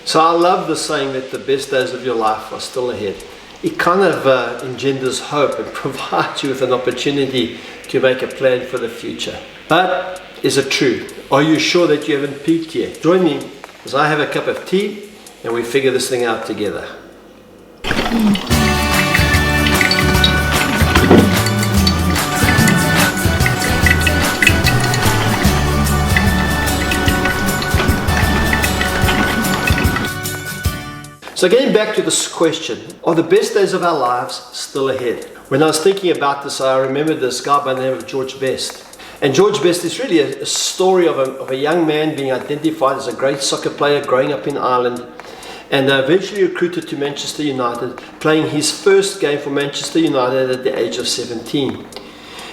So I love the saying that the best days of your life are still ahead. It kind of engenders hope and provides you with an opportunity to make a plan for the future. But is it true? Are you sure that you haven't peaked yet? Join me as I have a cup of tea and we figure this thing out together. So getting back to this question, are the best days of our lives still ahead? When I was thinking about this, I remembered this guy by the name of George Best. And George Best is really a story of a young man being identified as a great soccer player growing up in Ireland and eventually recruited to Manchester United, playing his first game for Manchester United at the age of 17.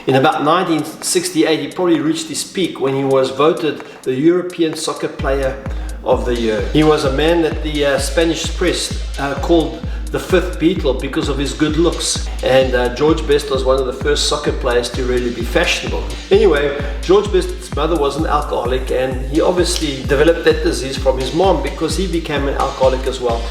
In about 1968, he probably reached his peak when he was voted the European Soccer Player of the Year. He was a man that the Spanish press called the fifth Beatle because of his good looks, and George Best was one of the first soccer players to really be fashionable. Anyway, George Best's mother was an alcoholic, and he obviously developed that disease from his mom because he became an alcoholic as well,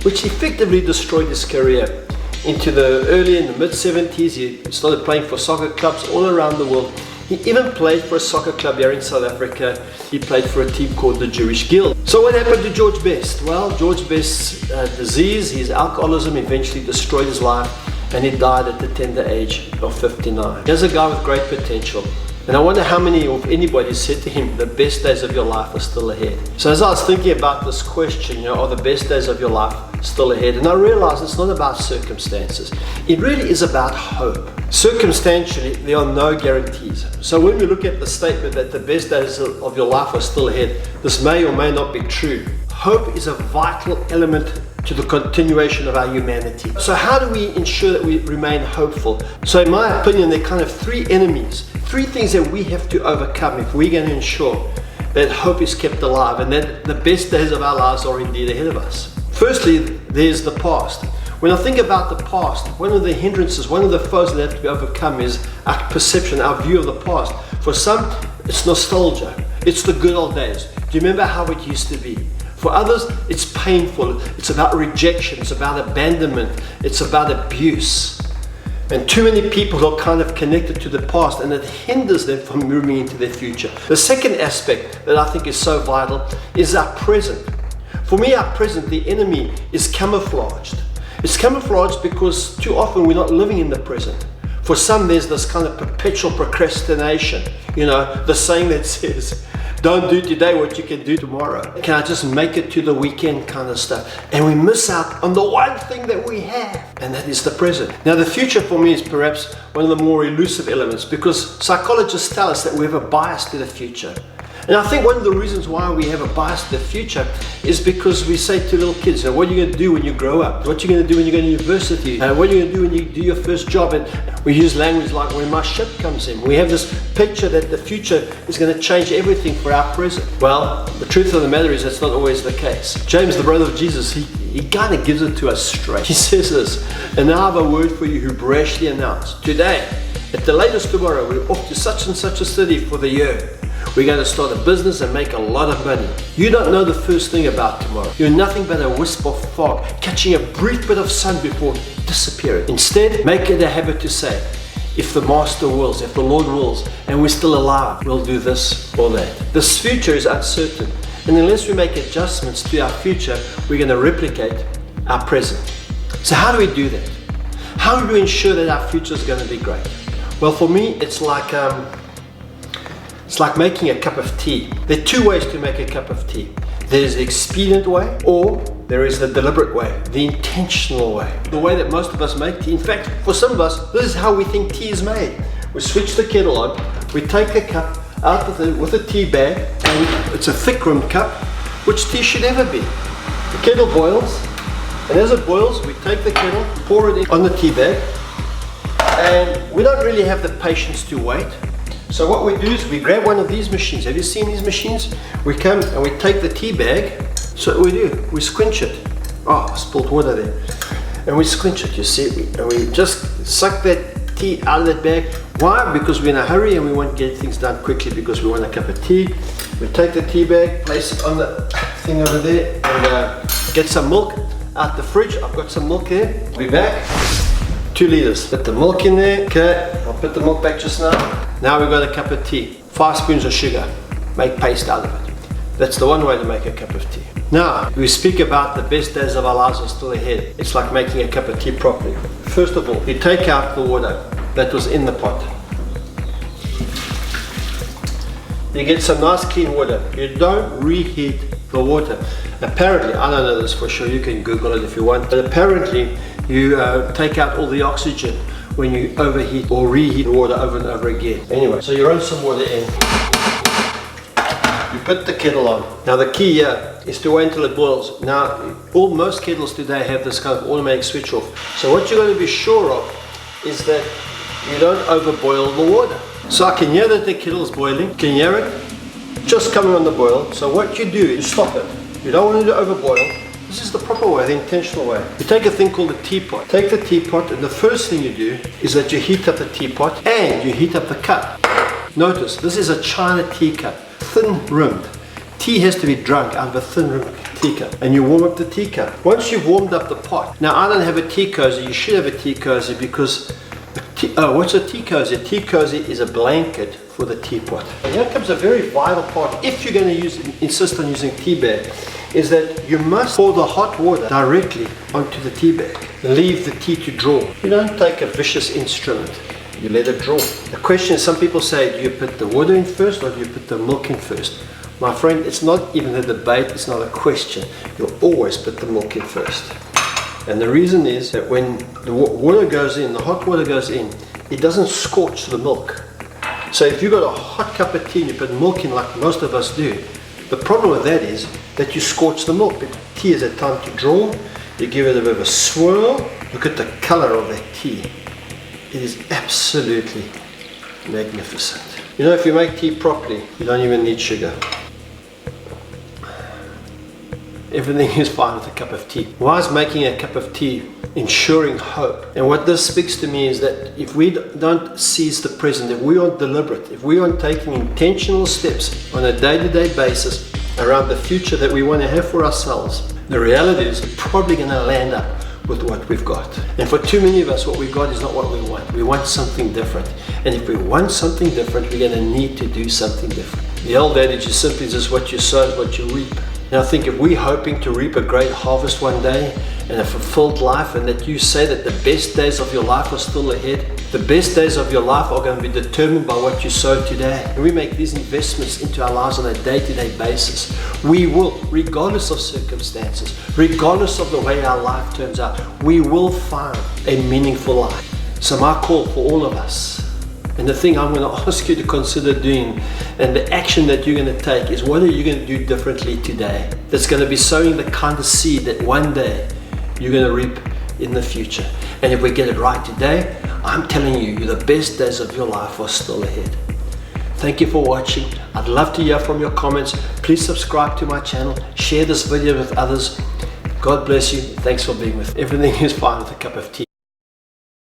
which effectively destroyed his career. Into the early and the mid-70s, he started playing for soccer clubs all around the world. He even played for a soccer club here in South Africa. He played for a team called the Jewish Guild. So what happened to George Best? Well, George Best's disease, his alcoholism, eventually destroyed his life, and he died at the tender age of 59. Here's a guy with great potential. And I wonder how many of anybody said to him, the best days of your life are still ahead. So as I was thinking about this question, are the best days of your life still ahead? And I realized it's not about circumstances. It really is about hope. Circumstantially, there are no guarantees. So when we look at the statement that the best days of your life are still ahead, this may or may not be true. Hope is a vital element to the continuation of our humanity. So how do we ensure that we remain hopeful? So in my opinion, there are kind of three enemies, three things that we have to overcome if we're going to ensure that hope is kept alive and that the best days of our lives are indeed ahead of us. Firstly, there's the past. When I think about the past, one of the hindrances, one of the foes that have to be overcome is our perception, our view of the past. For some, it's nostalgia. It's the good old days. Do you remember how it used to be? For others, it's painful. It's about rejection. It's about abandonment. It's about abuse. And too many people are kind of connected to the past, and it hinders them from moving into their future. The second aspect that I think is so vital is our present. For me, our present, the enemy, is camouflaged. It's camouflaged because too often we're not living in the present. For some, there's this kind of perpetual procrastination. The saying that says, don't do today what you can do tomorrow. Can I just make it to the weekend kind of stuff? And we miss out on the one thing that we have, and that is the present. Now, the future for me is perhaps one of the more elusive elements because psychologists tell us that we have a bias to the future. And I think one of the reasons why we have a bias to the future is because we say to little kids, what are you going to do when you grow up? What are you going to do when you go to university? What are you going to do when you do your first job? And we use language like when my ship comes in. We have this picture that the future is going to change everything for our present. Well, the truth of the matter is that's not always the case. James, the brother of Jesus, he kind of gives it to us straight. He says this, and now I have a word for you who brashly announce, today, at the latest tomorrow, we're off to such and such a city for the year. We're going to start a business and make a lot of money. You don't know the first thing about tomorrow. You're nothing but a wisp of fog, catching a brief bit of sun before disappearing. Instead, make it a habit to say, if the Master wills, if the Lord wills, and we're still alive, we'll do this or that. This future is uncertain, and unless we make adjustments to our future, we're going to replicate our present. So how do we do that? How do we ensure that our future is going to be great? Well, for me, it's like making a cup of tea. There are two ways to make a cup of tea. There's the expedient way, or there is the deliberate way, the intentional way. The way that most of us make tea. In fact, for some of us, this is how we think tea is made. We switch the kettle on, we take a cup out with a tea bag, and it's a thick-rimmed cup, which tea should ever be. The kettle boils, and as it boils, we take the kettle, pour it in on the tea bag, and we don't really have the patience to wait. So what we do is we grab one of these machines. Have you seen these machines? We come and we take the tea bag. So what we do, we squinch it. Oh, I spilled water there. And we squinch it, you see. And we just suck that tea out of that bag. Why? Because we're in a hurry and we want to get things done quickly because we want a cup of tea. We take the tea bag, place it on the thing over there and get some milk out the fridge. I've got some milk there. I'll be back. 2 liters. Put the milk in there. Okay, I'll put the milk back just now. Now we've got a cup of tea. 5 spoons of sugar. Make paste out of it. That's the one way to make a cup of tea. Now, we speak about the best days of our lives are still ahead. It's like making a cup of tea properly. First of all, you take out the water that was in the pot. You get some nice clean water. You don't reheat the water. Apparently, I don't know this for sure, you can Google it if you want, but apparently you take out all the oxygen when you overheat or reheat the water over and over again. Anyway, so you run some water in. You put the kettle on. Now the key here is to wait until it boils. Now, most kettles today have this kind of automatic switch off. So what you're going to be sure of is that you don't overboil the water. So I can hear that the kettle is boiling. Can you hear it? Just coming on the boil. So what you do is stop it. You don't want it to overboil. This is the proper way, the intentional way. You take a thing called a teapot. Take the teapot, and the first thing you do is that you heat up the teapot and you heat up the cup. Notice, this is a china teacup, thin rimmed. Tea has to be drunk out of a thin rimmed teacup. And you warm up the teacup. Once you've warmed up the pot. Now I don't have a tea cozy. You should have a tea cozy because what's a tea cozy? A tea cozy is a blanket for the teapot. And here comes a very vital part. If you're going to insist on using tea bag, is that you must pour the hot water directly onto the tea bag. Leave the tea to draw. You don't take a vicious instrument. You let it draw. The question is, some people say, do you put the water in first or do you put the milk in first? My friend, it's not even a debate, it's not a question. You'll always put the milk in first. And the reason is that when the water goes in, the hot water goes in, it doesn't scorch the milk. So if you've got a hot cup of tea and you put milk in like most of us do, the problem with that is that you scorch the milk. But tea is a time to draw. You give it a bit of a swirl. Look at the color of that tea. It is absolutely magnificent. You know, if you make tea properly, you don't even need sugar. Everything is fine with a cup of tea. Why is making a cup of tea ensuring hope? And what this speaks to me is that if we don't seize the present, if we aren't deliberate, if we aren't taking intentional steps on a day-to-day basis around the future that we want to have for ourselves, the reality is we're probably going to land up with what we've got. And for too many of us, what we got is not what we want. We want something different. And if we want something different, we're going to need to do something different. The old adage is simply just what you sow is what you reap. Now I think if we're hoping to reap a great harvest one day and a fulfilled life, and that you say that the best days of your life are still ahead, the best days of your life are going to be determined by what you sow today. And we make these investments into our lives on a day-to-day basis. We will, regardless of circumstances, regardless of the way our life turns out, we will find a meaningful life. So my call for all of us, and the thing I'm going to ask you to consider doing, and the action that you're going to take, is what are you going to do differently today that's going to be sowing the kind of seed that one day you're going to reap in the future. And if we get it right today, I'm telling you, the best days of your life are still ahead. Thank you for watching. I'd love to hear from your comments. Please subscribe to my channel. Share this video with others. God bless you. Thanks for being with me. Everything is fine with a cup of tea.